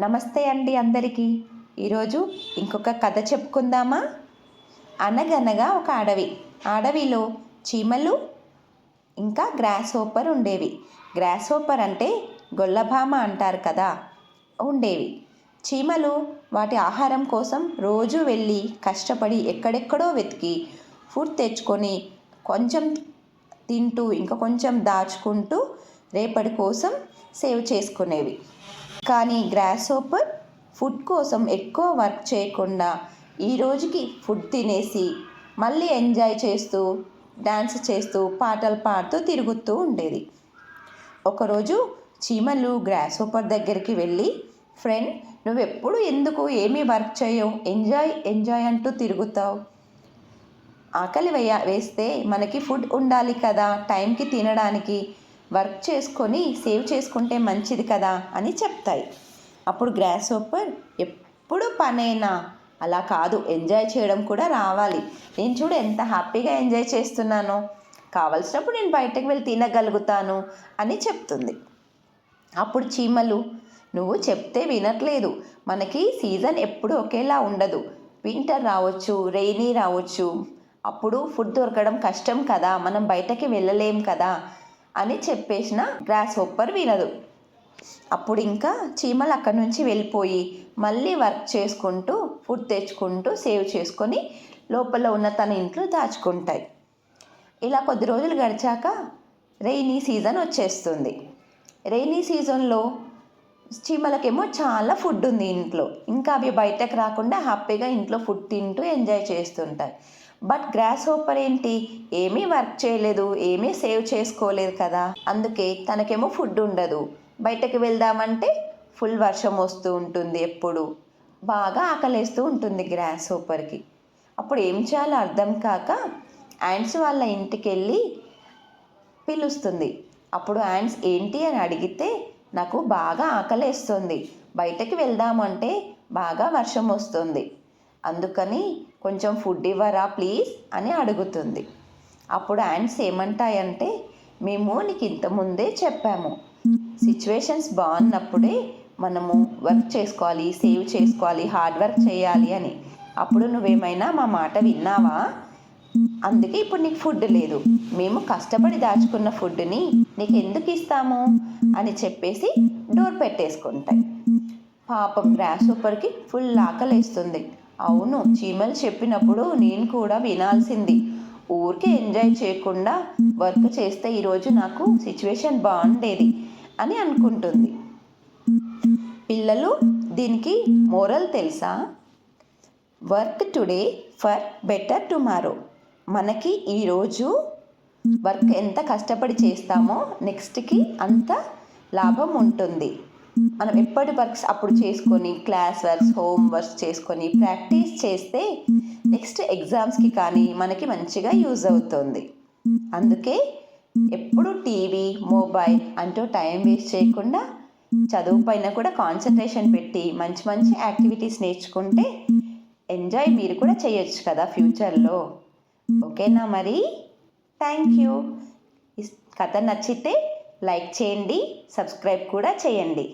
నమస్తే అండి అందరికీ. ఈరోజు ఇంకొక కథ చెప్పుకుందామా? అనగనగా ఒక అడవిలో చీమలు ఇంకా గ్రాస్ హోపర్ ఉండేవి. గ్రాస్ హోపర్ అంటే గొల్లభామ అంటారు కదా, ఉండేవి. చీమలు వాటి ఆహారం కోసం రోజు వెళ్ళి కష్టపడి ఎక్కడెక్కడో వెతికి ఫుడ్ తెచ్చుకొని కొంచెం తింటూ ఇంకా కొంచెం దాచుకుంటూ రేపటి కోసం సేవ్ చేసుకునేవి. కానీ గ్రాస్ హోపర్ ఫుడ్ కోసం ఎక్కువ వర్క్ చేయకుండా ఈ రోజుకి ఫుడ్ తినేసి మళ్ళీ ఎంజాయ్ చేస్తూ డ్యాన్స్ చేస్తూ పాటలు పాడుతూ తిరుగుతూ ఉండేది. ఒకరోజు చీమలు గ్రాస్ హోపర్ దగ్గరికి వెళ్ళి, ఫ్రెండ్, నువ్వెప్పుడు ఎందుకు ఏమీ వర్క్ చేయవు, ఎంజాయ్ ఎంజాయ్ అంటూ తిరుగుతావు? ఆకలి వేస్తే మనకి ఫుడ్ ఉండాలి కదా, టైంకి తినడానికి. వర్క్ చేసుకొని సేవ్ చేసుకుంటే మంచిది కదా అని చెప్తాయి. అప్పుడు గ్రాస్ హోపర్, ఎప్పుడు పనేనా? అలా కాదు, ఎంజాయ్ చేయడం కూడా రావాలి. నేను చూడు ఎంత హ్యాపీగా ఎంజాయ్ చేస్తున్నానో, కావలసినప్పుడు నేను బయటకు వెళ్ళి తినగలుగుతాను అని చెప్తుంది. అప్పుడు చీమలు, నువ్వు చెప్తే వినట్లేదు. మనకి సీజన్ ఎప్పుడు ఒకేలా ఉండదు. వింటర్ రావచ్చు, రెయినీ రావచ్చు. అప్పుడు ఫుడ్ దొరకడం కష్టం కదా, మనం బయటకి వెళ్ళలేం కదా అని చెప్పేసిన గ్రాస్ హోపర్ వినదు. అప్పుడు ఇంకా చీమలు అక్కడి నుంచి వెళ్ళిపోయి మళ్ళీ వర్క్ చేసుకుంటూ ఫుడ్ తెచ్చుకుంటూ సేవ్ చేసుకొని లోపల ఉన్న తన ఇంట్లో దాచుకుంటాయి. ఇలా కొద్ది రోజులు గడిచాక రెయినీ సీజన్ వచ్చేస్తుంది. రెయినీ సీజన్లో చీమలకేమో చాలా ఫుడ్ ఉంది ఇంట్లో, ఇంకా అవి బయటకు రాకుండా హ్యాపీగా ఇంట్లో ఫుడ్ తింటూ ఎంజాయ్ చేస్తుంటాయి. బట్ గ్రాస్ హోపర్ ఏంటి, ఏమీ వర్క్ చేయలేదు, ఏమీ సేవ్ చేసుకోలేదు కదా, అందుకే తనకేమో ఫుడ్ ఉండదు. బయటకు వెళ్దామంటే ఫుల్ వర్షం వస్తూ ఉంటుంది, ఎప్పుడు బాగా ఆకలేస్తూ ఉంటుంది గ్రాస్ హోపర్కి. అప్పుడు ఏం చేయాలో అర్థం కాక యాంట్స్ వాళ్ళ ఇంటికి వెళ్ళి పిలుస్తుంది. అప్పుడు యాంట్స్ ఏంటి అని అడిగితే, నాకు బాగా ఆకలేస్తుంది, బయటకు వెళ్దామంటే బాగా వర్షం వస్తుంది, అందుకని కొంచెం ఫుడ్ ఇవ్వరా ప్లీజ్ అని అడుగుతుంది. అప్పుడు యాంట్స్ ఏమంటాయంటే, మేము నీకు ఇంతకుముందే చెప్పాము, సిచ్యువేషన్స్ బాగున్నప్పుడే మనము వర్క్ చేసుకోవాలి, సేవ్ చేసుకోవాలి, హార్డ్ వర్క్ చేయాలి అని. అప్పుడు నువ్వేమైనా మా మాట విన్నావా? అందుకే ఇప్పుడు నీకు ఫుడ్ లేదు, మేము కష్టపడి దాచుకున్న ఫుడ్ని నీకు ఎందుకు ఇస్తాము అని చెప్పేసి డోర్ పెట్టేసుకుంటాయి. పాపం గ్రాస్ హోపర్కి ఫుల్ ఆకలేస్తుంది. అవును, చీమలు చెప్పినప్పుడు నేను కూడా వినాల్సింది, ఊరికే ఎంజాయ్ చేయకుండా వర్క్ చేస్తే ఈరోజు నాకు సిచ్యువేషన్ బాగుండేది అని అనుకుంటుంది. పిల్లలు, దీనికి మోరల్ తెలుసా? Work today for better tomorrow. మనకి ఈరోజు వర్క్ ఎంత కష్టపడి చేస్తామో నెక్స్ట్కి అంత లాభం ఉంటుంది. మనం ఎప్పటి వర్క్స్ అప్పుడు చేసుకొని క్లాస్ వర్క్స్, హోమ్ వర్క్స్ చేసుకొని ప్రాక్టీస్ చేస్తే నెక్స్ట్ ఎగ్జామ్స్కి కానీ మనకి మంచిగా యూజ్ అవుతుంది. అందుకే ఎప్పుడు టీవీ, మొబైల్ అంటూ టైం వేస్ట్ చేయకుండా చదువు పైన కూడా కాన్సన్ట్రేషన్ పెట్టి మంచి మంచి యాక్టివిటీస్ నేర్చుకుంటే ఎంజాయ్ మీరు కూడా చేయొచ్చు కదా ఫ్యూచర్లో. ఓకేనా మరి? Thank you. ఈ కథ నచ్చితే లైక్ చేయండి, సబ్స్క్రైబ్ కూడా చేయండి.